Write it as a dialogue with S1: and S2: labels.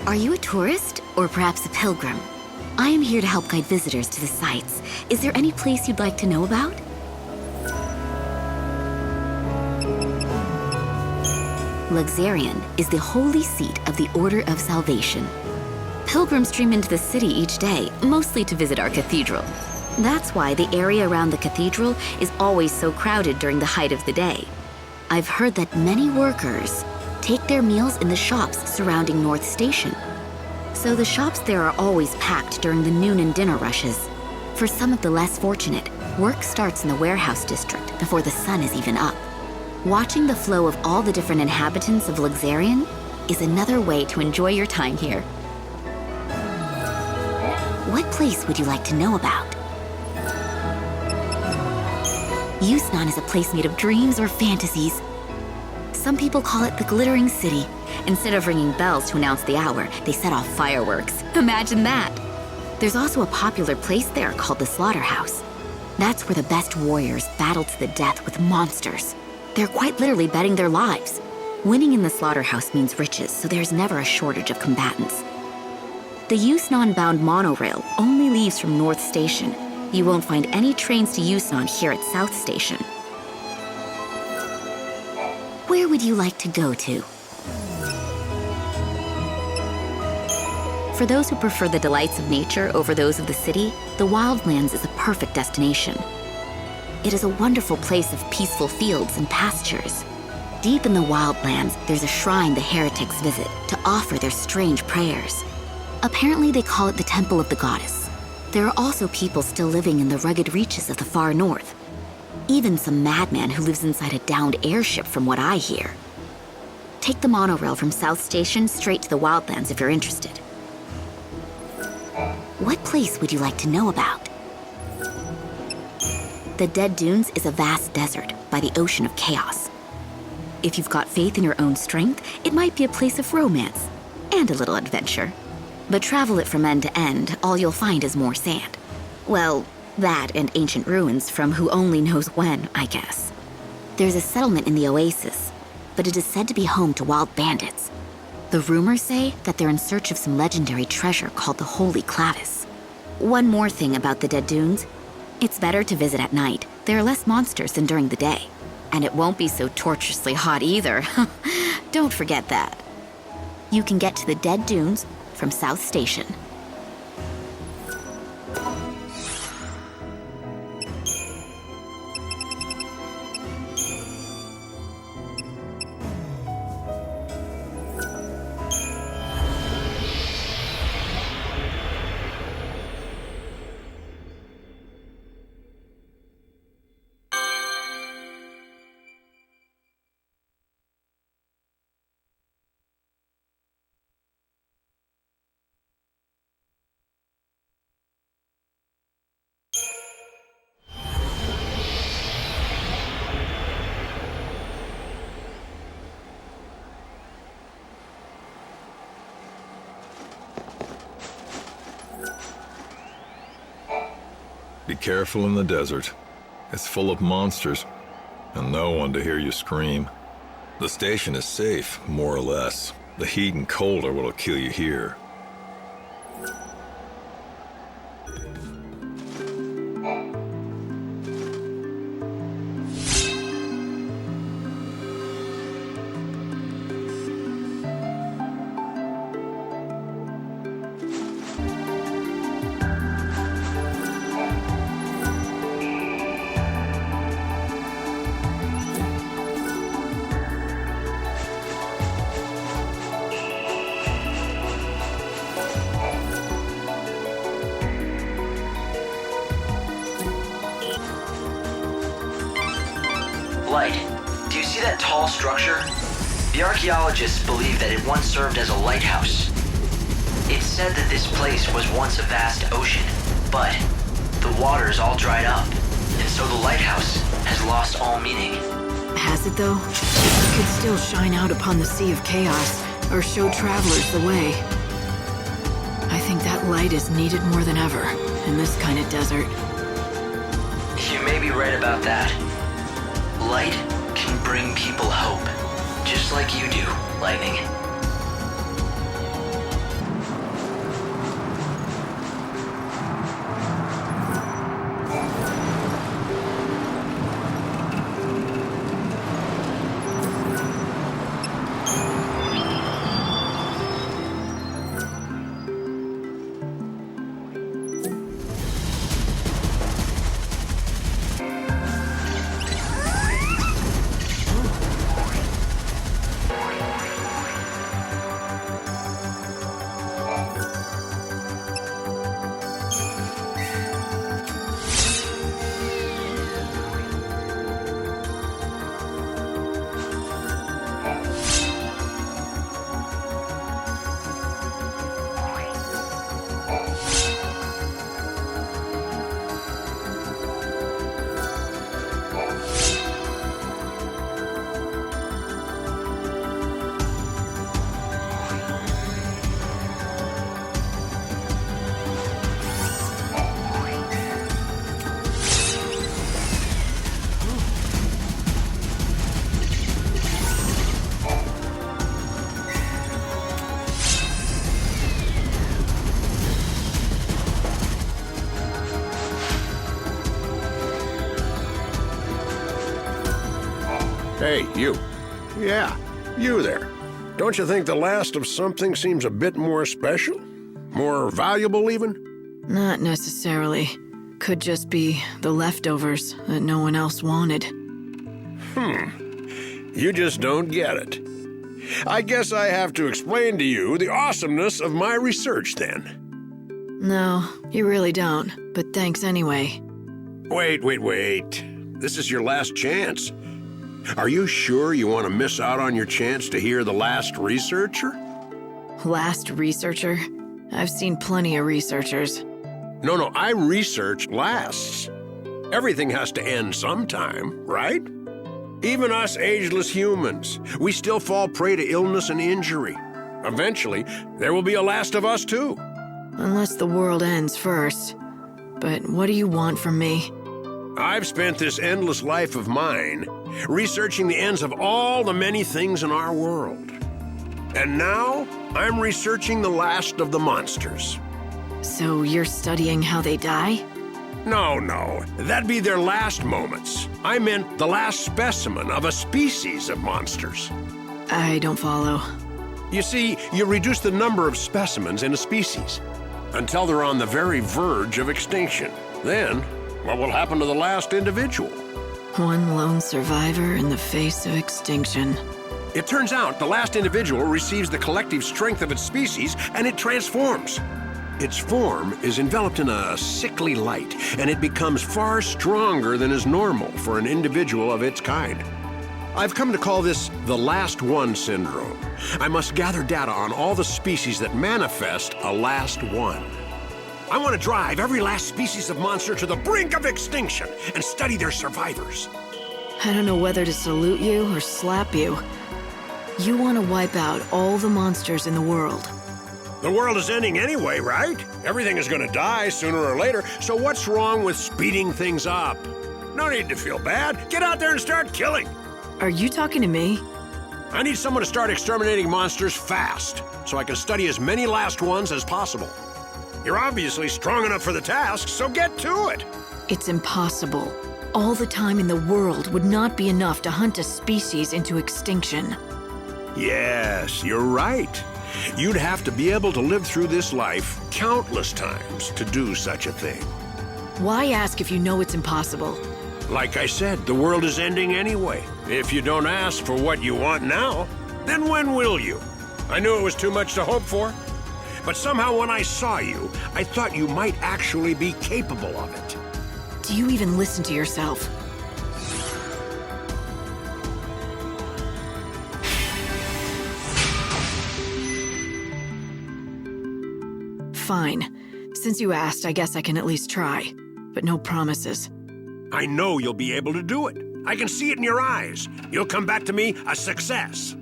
S1: Are you a tourist or perhaps a pilgrim? I am here to help guide visitors to the sites. Is there any place you'd like to know about? Luxarion is the holy seat of the Order of Salvation. Pilgrims stream into the city each day, mostly to visit our cathedral. That's why the area around the cathedral is always so crowded during the height of the day. I've heard that many workers take their meals in the shops surrounding North Station. So the shops there are always packed during the noon and dinner rushes. For some of the less fortunate, work starts in the warehouse district before the sun is even up. Watching the flow of all the different inhabitants of Luxarion is another way to enjoy your time here. What place would you like to know about? Yusnan is a place made of dreams or fantasies. Some people call it the Glittering City. Instead of ringing bells to announce the hour, they set off fireworks. Imagine that! There's also a popular place there called the Slaughterhouse. That's where the best warriors battle to the death with monsters. They're quite literally betting their lives. Winning in the Slaughterhouse means riches, so there's never a shortage of combatants. The Yusnan-bound monorail only leaves from North Station. You won't find any trains to Yusnan here at South Station. Where would you like to go to? For those who prefer the delights of nature over those of the city, the Wildlands is a perfect destination. It is a wonderful place of peaceful fields and pastures. Deep in the Wildlands, there's a shrine the heretics visit to offer their strange prayers. Apparently, they call it the Temple of the Goddess. There are also people still living in the rugged reaches of the far north. Even some madman who lives inside a downed airship, from what I hear. Take the monorail from South Station straight to the Wildlands if you're interested. What place would you like to know about? The Dead Dunes is a vast desert by the ocean of chaos. If you've got faith in your own strength, it might be a place of romance and a little adventure. But travel it from end to end, all you'll find is more sand. Well, that and ancient ruins from who only knows when, I guess. There's a settlement in the oasis, but it is said to be home to wild bandits. The rumors say that they're in search of some legendary treasure called the Holy Clavis. One more thing about the Dead Dunes. It's better to visit at night. There are less monsters than during the day. And it won't be so torturously hot either. Don't forget that. You can get to the Dead Dunes from South Station.
S2: Be careful in the desert. It's full of monsters, and no one to hear you scream. The station is safe, more or less. The heat and cold are what'll kill you here.
S3: Light. Do you see that tall structure? The archaeologists believe that it once served as a lighthouse. It's said that this place was once a vast ocean, but the water's all dried up, and so the lighthouse has lost all meaning.
S4: Has it though? It could still shine out upon the sea of chaos, or show travelers the way. I think that light is needed more than ever in this kind of desert.
S3: You may be right about that. Light can bring people hope, just like you do, Lightning.
S5: Hey, you. Yeah, you there. Don't you think the last of something seems a bit more special? More valuable, even?
S4: Not necessarily. Could just be the leftovers that no one else wanted.
S5: You just don't get it. I guess I have to explain to you the awesomeness of my research, then.
S4: No, you really don't, but thanks anyway.
S5: Wait. This is your last chance. Are you sure you want to miss out on your chance to hear the last researcher?
S4: Last researcher? I've seen plenty of researchers.
S5: No, I research lasts. Everything has to end sometime, right? Even us ageless humans, we still fall prey to illness and injury. Eventually, there will be a last of us too.
S4: Unless the world ends first. But what do you want from me?
S5: I've spent this endless life of mine researching the ends of all the many things in our world. And now, I'm researching the last of the monsters.
S4: So you're studying how they die?
S5: No. That'd be their last moments. I meant the last specimen of a species of monsters.
S4: I don't follow.
S5: You see, you reduce the number of specimens in a species until they're on the very verge of extinction. Then, what will happen to the last individual?
S4: One lone survivor in the face of extinction.
S5: It turns out the last individual receives the collective strength of its species and it transforms. Its form is enveloped in a sickly light, and it becomes far stronger than is normal for an individual of its kind. I've come to call this the last one syndrome. I must gather data on all the species that manifest a last one. I want to drive every last species of monster to the brink of extinction and study their survivors.
S4: I don't know whether to salute you or slap you. You want to wipe out all the monsters in the world.
S5: The world is ending anyway, right? Everything is going to die sooner or later, so what's wrong with speeding things up? No need to feel bad. Get out there and start killing.
S4: Are you talking to me?
S5: I need someone to start exterminating monsters fast, so I can study as many last ones as possible. You're obviously strong enough for the task, so get to it.
S4: It's impossible. All the time in the world would not be enough to hunt a species into extinction.
S5: Yes, you're right. You'd have to be able to live through this life countless times to do such a thing.
S4: Why ask if you know it's impossible?
S5: Like I said, the world is ending anyway. If you don't ask for what you want now, then when will you? I knew it was too much to hope for. But somehow when I saw you, I thought you might actually be capable of it.
S4: Do you even listen to yourself? Fine. Since you asked, I guess I can at least try. But no promises.
S5: I know you'll be able to do it. I can see it in your eyes. You'll come back to me a success.